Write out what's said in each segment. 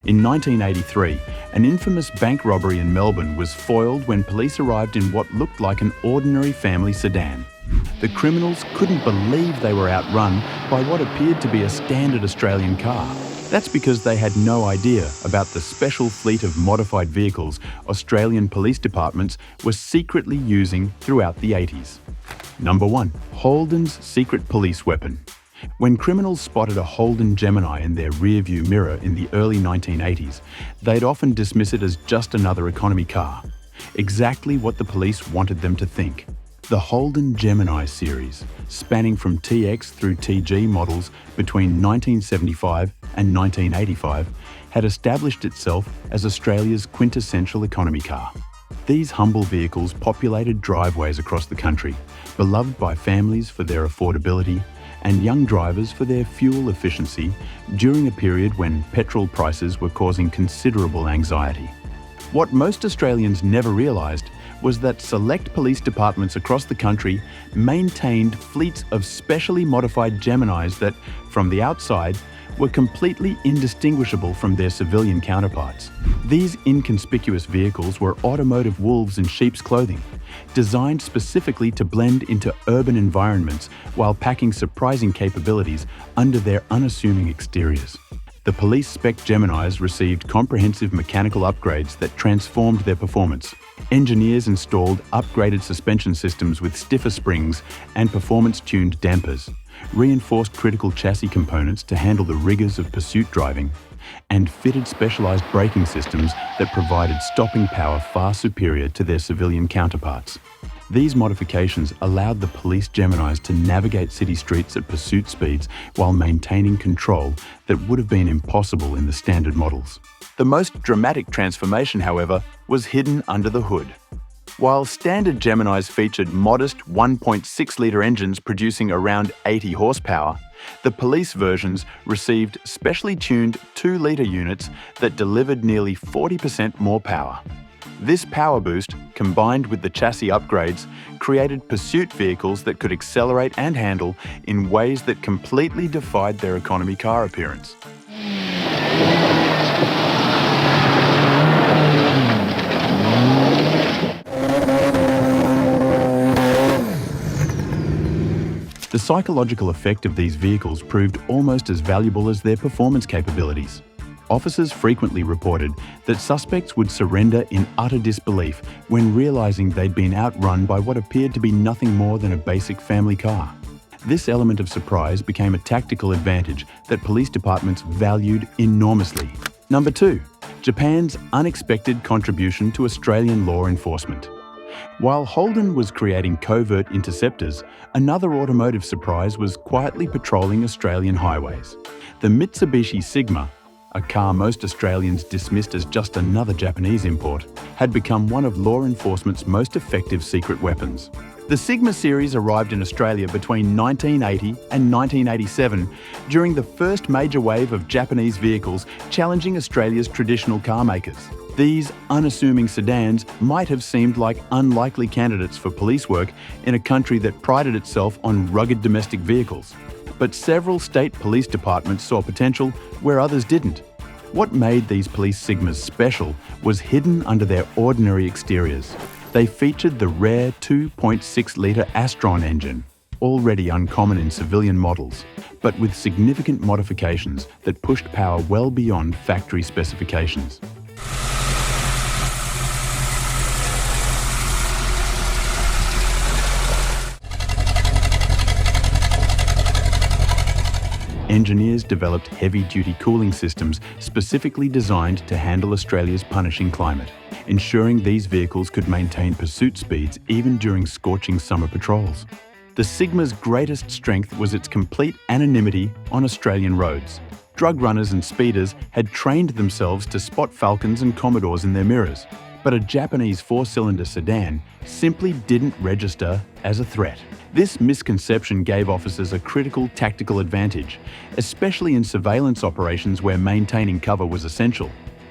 In 1983, an infamous bank robbery in Melbourne was foiled when police arrived in what looked like an ordinary family sedan. The criminals couldn't believe they were outrun by what appeared to be a standard Australian car. That's because they had no idea about the special fleet of modified vehicles Australian police departments were secretly using throughout the 80s. Number 1. Holden's secret police weapon. When criminals spotted a Holden Gemini in their rearview mirror in the early 1980s, they'd often dismiss it as just another economy car. Exactly what the police wanted them to think. The Holden Gemini series, spanning from TX through TG models between 1975 and 1985, had established itself as Australia's quintessential economy car. These humble vehicles populated driveways across the country, beloved by families for their affordability and young drivers for their fuel efficiency during a period when petrol prices were causing considerable anxiety. What most Australians never realised was that select police departments across the country maintained fleets of specially modified Geminis that, from the outside, were completely indistinguishable from their civilian counterparts. These inconspicuous vehicles were automotive wolves in sheep's clothing, designed specifically to blend into urban environments while packing surprising capabilities under their unassuming exteriors. The police spec Geminis received comprehensive mechanical upgrades that transformed their performance. Engineers installed upgraded suspension systems with stiffer springs and performance-tuned dampers, reinforced critical chassis components to handle the rigors of pursuit driving, and fitted specialized braking systems that provided stopping power far superior to their civilian counterparts. These modifications allowed the police Geminis to navigate city streets at pursuit speeds while maintaining control that would have been impossible in the standard models. The most dramatic transformation, however, was hidden under the hood. While standard Geminis featured modest 1.6-litre engines producing around 80 horsepower, the police versions received specially tuned 2-litre units that delivered nearly 40% more power. This power boost, combined with the chassis upgrades, created pursuit vehicles that could accelerate and handle in ways that completely defied their economy car appearance. The psychological effect of these vehicles proved almost as valuable as their performance capabilities. Officers frequently reported that suspects would surrender in utter disbelief when realizing they'd been outrun by what appeared to be nothing more than a basic family car. This element of surprise became a tactical advantage that police departments valued enormously. Number 2. Japan's unexpected contribution to Australian law enforcement. While Holden was creating covert interceptors, another automotive surprise was quietly patrolling Australian highways. The Mitsubishi Sigma, a car most Australians dismissed as just another Japanese import, had become one of law enforcement's most effective secret weapons. The Sigma series arrived in Australia between 1980 and 1987 during the first major wave of Japanese vehicles challenging Australia's traditional car makers. These unassuming sedans might have seemed like unlikely candidates for police work in a country that prided itself on rugged domestic vehicles. But several state police departments saw potential where others didn't. What made these police Sigmas special was hidden under their ordinary exteriors. They featured the rare 2.6-litre Astron engine, already uncommon in civilian models, but with significant modifications that pushed power well beyond factory specifications. Engineers developed heavy-duty cooling systems specifically designed to handle Australia's punishing climate, ensuring these vehicles could maintain pursuit speeds even during scorching summer patrols. The Sigma's greatest strength was its complete anonymity on Australian roads. Drug runners and speeders had trained themselves to spot Falcons and Commodores in their mirrors, but a Japanese 4-cylinder sedan simply didn't register as a threat. This misconception gave officers a critical tactical advantage, especially in surveillance operations where maintaining cover was essential.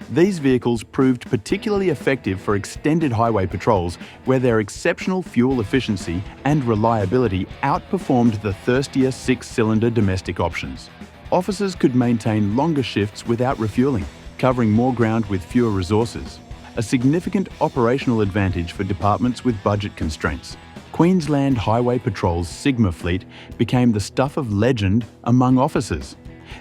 These vehicles proved particularly effective for extended highway patrols where their exceptional fuel efficiency and reliability outperformed the thirstier 6-cylinder domestic options. Officers could maintain longer shifts without refueling, covering more ground with fewer resources, a significant operational advantage for departments with budget constraints. Queensland Highway Patrol's Sigma fleet became the stuff of legend among officers.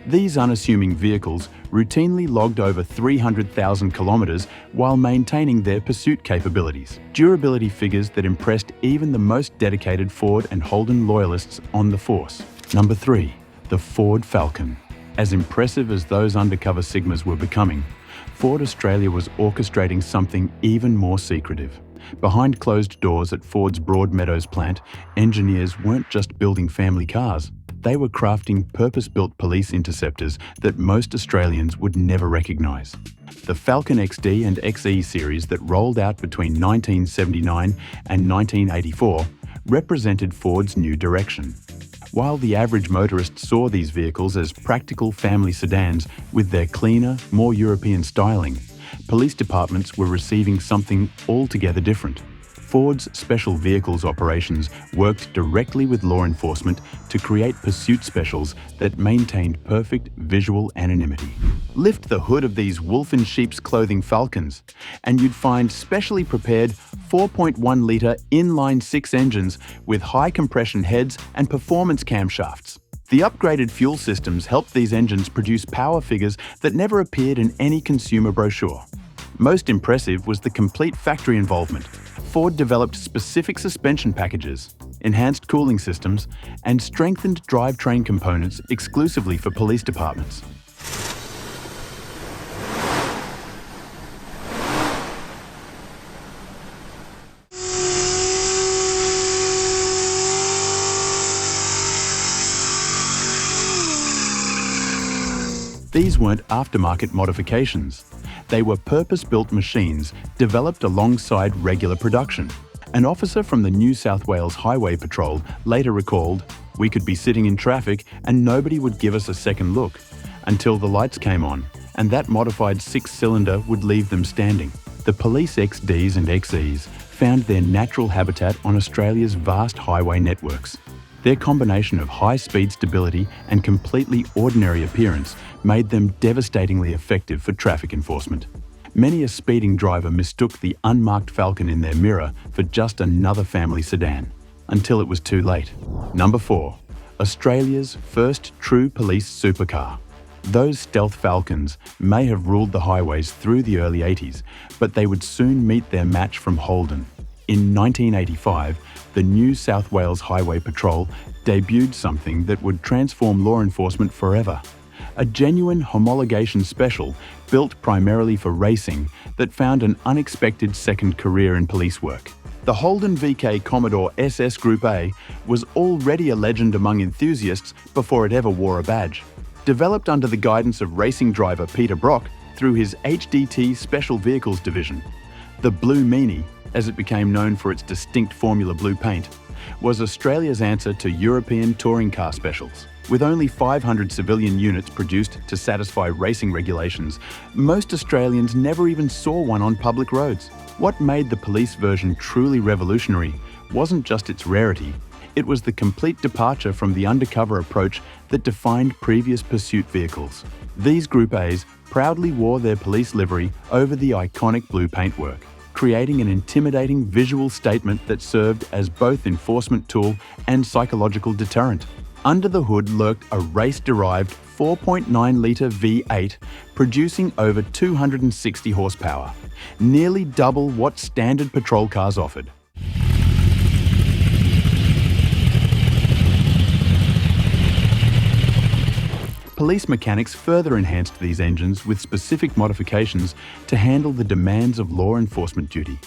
These unassuming vehicles routinely logged over 300,000 kilometres while maintaining their pursuit capabilities. Durability figures that impressed even the most dedicated Ford and Holden loyalists on the force. Number 3. The Ford Falcon. As impressive as those undercover Sigmas were becoming, Ford Australia was orchestrating something even more secretive. Behind closed doors at Ford's Broadmeadows plant, engineers weren't just building family cars. They were crafting purpose-built police interceptors that most Australians would never recognise. The Falcon XD and XE series that rolled out between 1979 and 1984 represented Ford's new direction. While the average motorist saw these vehicles as practical family sedans with their cleaner, more European styling, police departments were receiving something altogether different. Ford's Special Vehicles operations worked directly with law enforcement to create pursuit specials that maintained perfect visual anonymity. Lift the hood of these wolf in sheep's clothing Falcons, and you'd find specially prepared 4.1-litre inline-6 engines with high compression heads and performance camshafts. The upgraded fuel systems helped these engines produce power figures that never appeared in any consumer brochure. Most impressive was the complete factory involvement. Ford developed specific suspension packages, enhanced cooling systems, and strengthened drivetrain components exclusively for police departments. These weren't aftermarket modifications. They were purpose-built machines developed alongside regular production. An officer from the New South Wales Highway Patrol later recalled, "We could be sitting in traffic and nobody would give us a second look until the lights came on, and that modified 6-cylinder would leave them standing." The police XDs and XEs found their natural habitat on Australia's vast highway networks. Their combination of high-speed stability and completely ordinary appearance made them devastatingly effective for traffic enforcement. Many a speeding driver mistook the unmarked Falcon in their mirror for just another family sedan, until it was too late. Number 4. Australia's first true police supercar. Those stealth Falcons may have ruled the highways through the early 80s, but they would soon meet their match from Holden. In 1985, the New South Wales Highway Patrol debuted something that would transform law enforcement forever. A genuine homologation special built primarily for racing that found an unexpected second career in police work. The Holden VK Commodore SS Group A was already a legend among enthusiasts before it ever wore a badge. Developed under the guidance of racing driver Peter Brock through his HDT Special Vehicles division, the Blue Meanie, as it became known for its distinct Formula Blue paint, was Australia's answer to European touring car specials. With only 500 civilian units produced to satisfy racing regulations, most Australians never even saw one on public roads. What made the police version truly revolutionary wasn't just its rarity, it was the complete departure from the undercover approach that defined previous pursuit vehicles. These Group A's proudly wore their police livery over the iconic blue paintwork, creating an intimidating visual statement that served as both enforcement tool and psychological deterrent. Under the hood lurked a race-derived 4.9-litre V8 producing over 260 horsepower, nearly double what standard patrol cars offered. Police mechanics further enhanced these engines with specific modifications to handle the demands of law enforcement duty.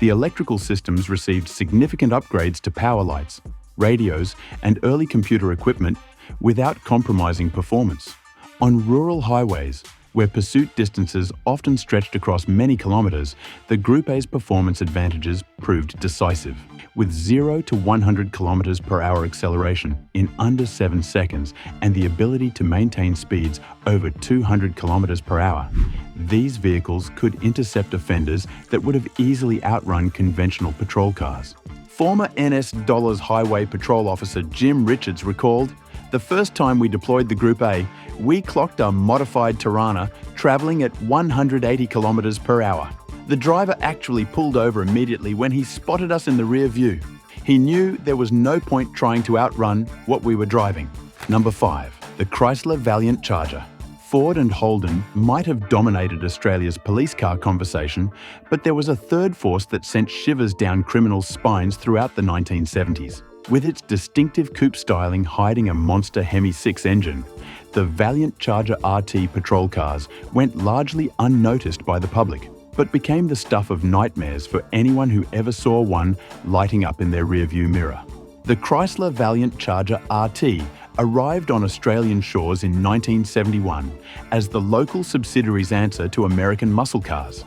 The electrical systems received significant upgrades to power lights, radios, and early computer equipment without compromising performance. On rural highways, where pursuit distances often stretched across many kilometres, the Group A's performance advantages proved decisive. With 0 to 100 kilometres per hour acceleration in under 7 seconds and the ability to maintain speeds over 200 kilometres per hour, these vehicles could intercept offenders that would have easily outrun conventional patrol cars. Former NS Dollars Highway Patrol Officer Jim Richards recalled, "The first time we deployed the Group A, we clocked a modified Tirana travelling at 180 kilometres per hour. The driver actually pulled over immediately when he spotted us in the rear view. He knew there was no point trying to outrun what we were driving. Number 5. The Chrysler Valiant Charger. Ford and Holden might have dominated Australia's police car conversation, but there was a third force that sent shivers down criminals' spines throughout the 1970s. With its distinctive coupe styling hiding a monster Hemi 6 engine, the Valiant Charger RT patrol cars went largely unnoticed by the public, but became the stuff of nightmares for anyone who ever saw one lighting up in their rearview mirror. The Chrysler Valiant Charger RT arrived on Australian shores in 1971 as the local subsidiary's answer to American muscle cars.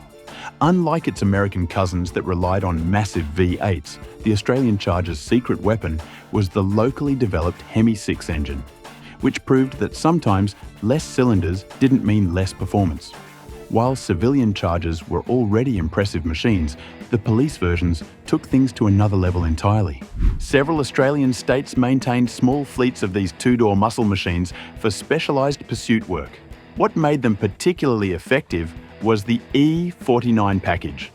Unlike its American cousins that relied on massive V8s, the Australian Charger's secret weapon was the locally developed Hemi 6 engine, which proved that sometimes less cylinders didn't mean less performance. While civilian Chargers were already impressive machines, the police versions took things to another level entirely. Several Australian states maintained small fleets of these two-door muscle machines for specialised pursuit work. What made them particularly effective was the E49 package,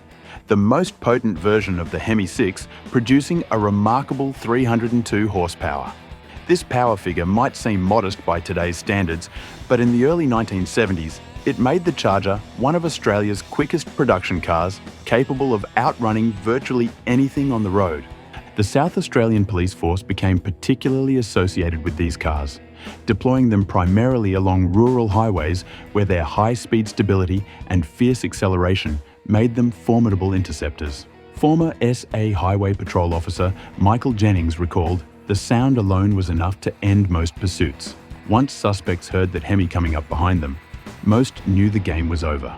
the most potent version of the Hemi 6, producing a remarkable 302 horsepower. This power figure might seem modest by today's standards, but in the early 1970s, it made the Charger one of Australia's quickest production cars, capable of outrunning virtually anything on the road. The South Australian Police Force became particularly associated with these cars, deploying them primarily along rural highways where their high-speed stability and fierce acceleration made them formidable interceptors. Former SA Highway Patrol officer Michael Jennings recalled, "The sound alone was enough to end most pursuits. Once suspects heard that Hemi coming up behind them, most knew the game was over."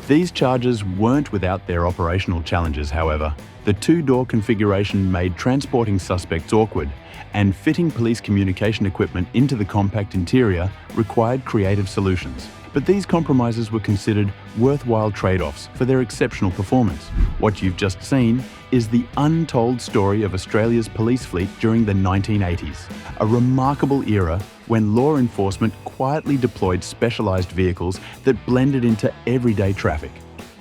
These Chargers weren't without their operational challenges, however. The two-door configuration made transporting suspects awkward, and fitting police communication equipment into the compact interior required creative solutions. But these compromises were considered worthwhile trade-offs for their exceptional performance. What you've just seen is the untold story of Australia's police fleet during the 1980s, a remarkable era when law enforcement quietly deployed specialised vehicles that blended into everyday traffic.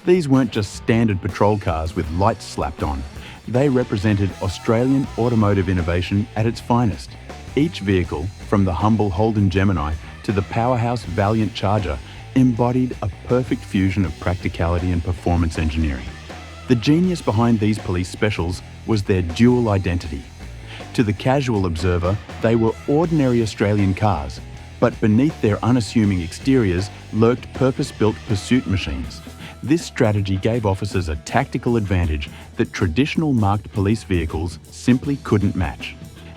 These weren't just standard patrol cars with lights slapped on. They represented Australian automotive innovation at its finest. Each vehicle, from the humble Holden Gemini to the powerhouse Valiant Charger, embodied a perfect fusion of practicality and performance engineering. The genius behind these police specials was their dual identity. To the casual observer, they were ordinary Australian cars, but beneath their unassuming exteriors lurked purpose-built pursuit machines. This strategy gave officers a tactical advantage that traditional marked police vehicles simply couldn't match.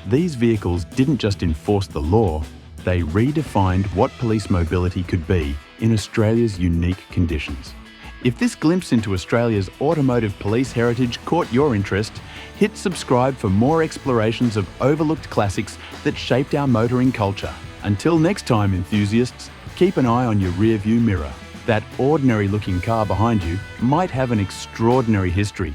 These vehicles didn't just enforce the law, they redefined what police mobility could be in Australia's unique conditions. If this glimpse into Australia's automotive police heritage caught your interest, hit subscribe for more explorations of overlooked classics that shaped our motoring culture. Until next time, enthusiasts, keep an eye on your rearview mirror. That ordinary-looking car behind you might have an extraordinary history.